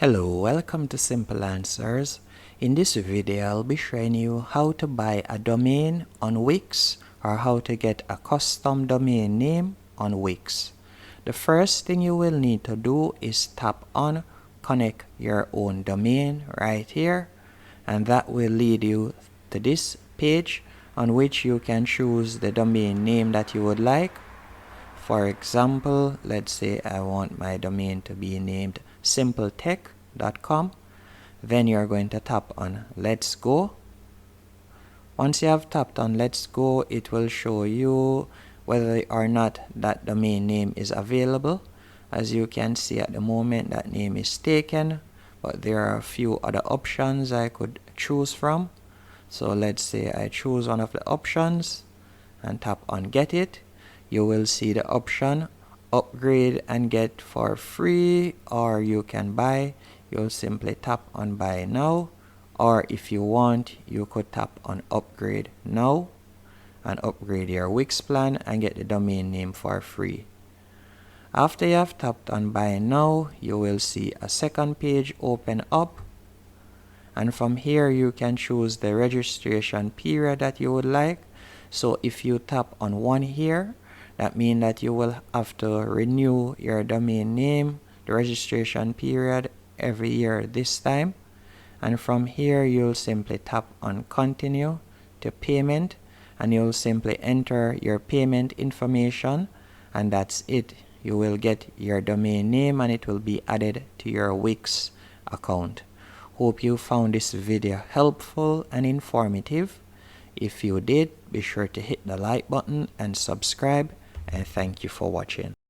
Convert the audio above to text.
Hello, welcome to Simple Answers. In this video, I'll be showing you how to buy a domain on Wix or how to get a custom domain name on Wix. The first thing you will need to do is tap on Connect Your Own Domain right here, and that will lead you to this page on which you can choose the domain name that you would like. For example, let's say I want my domain to be named simpletech.com. Then you're going to tap on Let's Go. Once you have tapped on Let's Go, it will show you whether or not that domain name is available. As you can see at the moment, that name is taken, but there are a few other options I could choose from. So let's say I choose one of the options and tap on Get It. You will see the option upgrade and get for free, or you can buy. You'll simply tap on buy now, or if you want, you could tap on upgrade now and upgrade your Wix plan and get the domain name for free. After you have tapped on buy now, you will see a second page open up, and from here you can choose the registration period that you would like. So if you tap on 1 here, that means that you will have to renew your domain name, the registration period, every year this time. And from here, you'll simply tap on continue to payment, and you'll simply enter your payment information, and that's it. You will get your domain name and it will be added to your Wix account. Hope you found this video helpful and informative. If you did, be sure to hit the like button and subscribe, and thank you for watching.